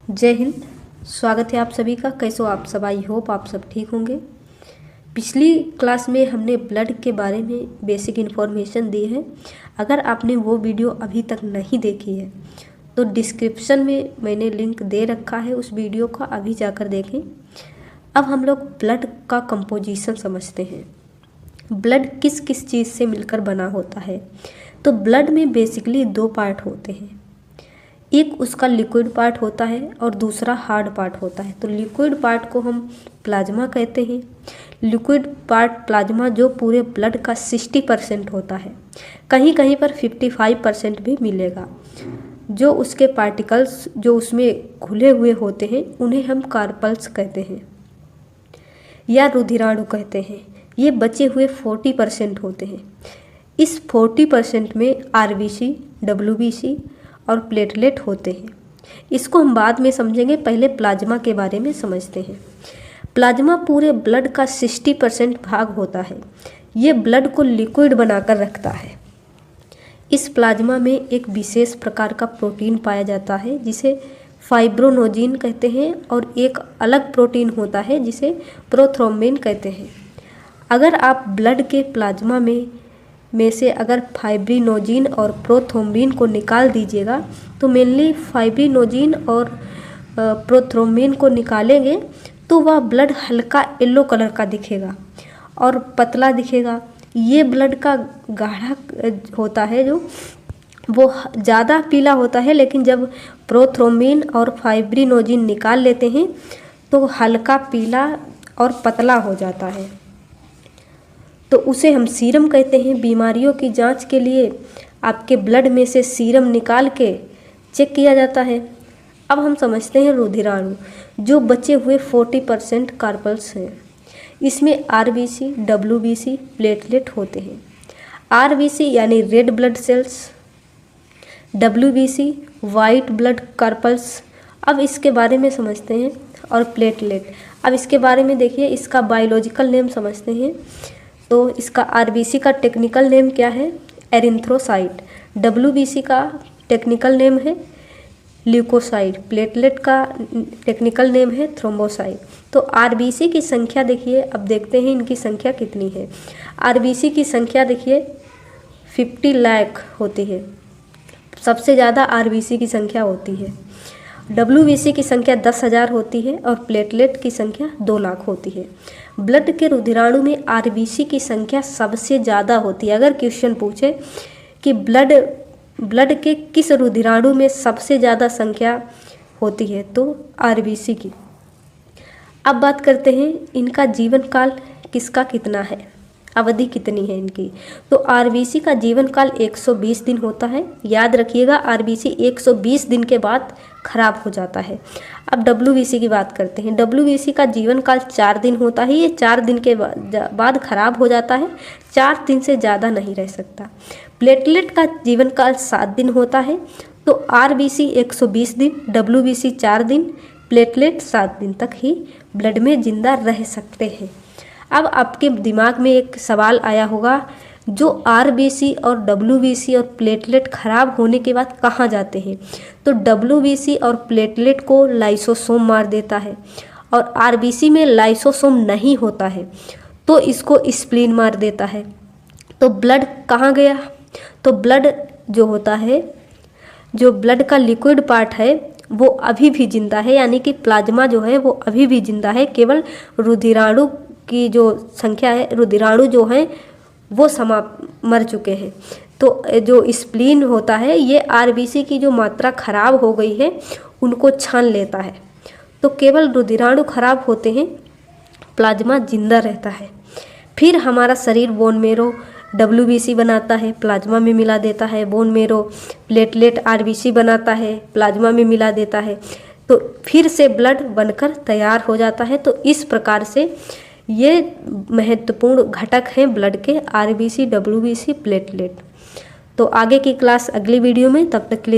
जय हिंद। स्वागत है आप सभी का। कैसे हो आप सब? आई होप आप सब ठीक होंगे। पिछली क्लास में हमने ब्लड के बारे में बेसिक इन्फॉर्मेशन दी है। अगर आपने वो वीडियो अभी तक नहीं देखी है तो डिस्क्रिप्शन में मैंने लिंक दे रखा है, उस वीडियो का अभी जाकर देखें। अब हम लोग ब्लड का कंपोजिशन समझते हैं। ब्लड किस किस चीज़ से मिलकर बना होता है। तो ब्लड में बेसिकली दो पार्ट होते हैं, एक उसका लिक्विड पार्ट होता है और दूसरा हार्ड पार्ट होता है। तो लिक्विड पार्ट को हम प्लाज्मा कहते हैं। लिक्विड पार्ट प्लाज्मा जो पूरे ब्लड का 60% होता है, कहीं कहीं पर 55% भी मिलेगा। जो उसके पार्टिकल्स जो उसमें घुले हुए होते हैं उन्हें हम कार्पल्स कहते हैं या रुधिराणु कहते हैं। ये बचे हुए 40% होते हैं। इस 40% में आरबीसी, डब्ल्यूबीसी और प्लेटलेट होते हैं। इसको हम बाद में समझेंगे, पहले प्लाज्मा के बारे में समझते हैं। प्लाज्मा पूरे ब्लड का 60% भाग होता है। ये ब्लड को लिक्विड बनाकर रखता है। इस प्लाज्मा में एक विशेष प्रकार का प्रोटीन पाया जाता है जिसे फाइब्रोनोजिन कहते हैं, और एक अलग प्रोटीन होता है जिसे प्रोथ्रोम्बिन कहते हैं। अगर आप ब्लड के प्लाज्मा में से अगर फाइब्रिनोजिन और प्रोथ्रोम्बिन को निकाल दीजिएगा तो मेनली फाइब्रिनोजिन और प्रोथ्रोम्बिन को निकालेंगे तो वह ब्लड हल्का येलो कलर का दिखेगा और पतला दिखेगा। ये ब्लड का गाढ़ा होता है, जो वो ज़्यादा पीला होता है, लेकिन जब प्रोथ्रोम्बिन और फाइब्रिनोजिन निकाल लेते हैं तो हल्का पीला और पतला हो जाता है। तो उसे हम सीरम कहते हैं। बीमारियों की जांच के लिए आपके ब्लड में से सीरम निकाल के चेक किया जाता है। अब हम समझते हैं रुधिराणु, जो बचे हुए 40% कार्पल्स हैं। इसमें आरबीसी, डब्ल्यूबीसी, प्लेटलेट होते हैं। आरबीसी यानी red blood cells, WBC white blood carpals. अब इसके बारे में समझते हैं। और प्लेटलेट, अब इसके बारे में देखिए, इसका बायोलॉजिकल नेम समझते हैं। तो इसका आरबीसी का टेक्निकल नेम क्या है? एरिथ्रोसाइट। डब्ल्यूबीसी का टेक्निकल नेम है ल्यूकोसाइट। प्लेटलेट का टेक्निकल नेम है थ्रोम्बोसाइट। तो आरबीसी की संख्या देखिए, अब देखते हैं इनकी संख्या कितनी है। आरबीसी की संख्या देखिए 50 लाख होती है, सबसे ज़्यादा आरबीसी की संख्या होती है। डब्ल्यूबीसी की संख्या 10,000 होती है और प्लेटलेट की संख्या 2 लाख होती है। ब्लड के रुधिराणु में आरबीसी की संख्या सबसे ज़्यादा होती है। अगर क्वेश्चन पूछे कि ब्लड के किस रुधिराणु में सबसे ज़्यादा संख्या होती है तो आरबीसी की। अब बात करते हैं इनका जीवन काल किसका कितना है, अवधि कितनी है इनकी। तो आरबीसी का जीवन काल 120 दिन होता है। याद रखिएगा, आरबीसी 120 दिन के बाद खराब हो जाता है। अब डब्ल्यूबीसी की बात करते हैं। डब्ल्यूबीसी का जीवन काल 4 दिन होता है। ये 4 दिन के बाद खराब हो जाता है, 4 दिन से ज़्यादा नहीं रह सकता। प्लेटलेट का जीवन काल 7 दिन होता है। तो आरबीसी 120 दिन, डब्ल्यूबीसी 4 दिन, प्लेटलेट 7 दिन तक ही ब्लड में जिंदा रह सकते हैं। अब आपके दिमाग में एक सवाल आया होगा, जो आरबीसी और डब्ल्यूबीसी और प्लेटलेट खराब होने के बाद कहाँ जाते हैं। तो डब्ल्यूबीसी और प्लेटलेट को लाइसोसोम मार देता है, और आरबीसी में लाइसोसोम नहीं होता है तो इसको स्प्लीन मार देता है। तो ब्लड कहाँ गया? तो ब्लड जो होता है, जो ब्लड का लिक्विड पार्ट है वो अभी भी जिंदा है, यानी कि प्लाज्मा जो है वो अभी भी जिंदा है। केवल रुधिराणु की जो संख्या है, रुधिराणु जो हैं वो मर चुके हैं। तो जो स्प्लीन होता है ये आरबीसी की जो मात्रा खराब हो गई है उनको छान लेता है। तो केवल रुधिराणु खराब होते हैं, प्लाज्मा जिंदा रहता है। फिर हमारा शरीर बोन मेरो डब्ल्यूबीसी बनाता है, प्लाज्मा में मिला देता है। बोन मेरो प्लेटलेट आरबीसी बनाता है, प्लाज्मा में मिला देता है। तो फिर से ब्लड बनकर तैयार हो जाता है। तो इस प्रकार से ये महत्वपूर्ण घटक हैं ब्लड के, आरबीसी, डब्ल्यूबीसी, प्लेटलेट। तो आगे की क्लास अगली वीडियो में, तब तक के लिए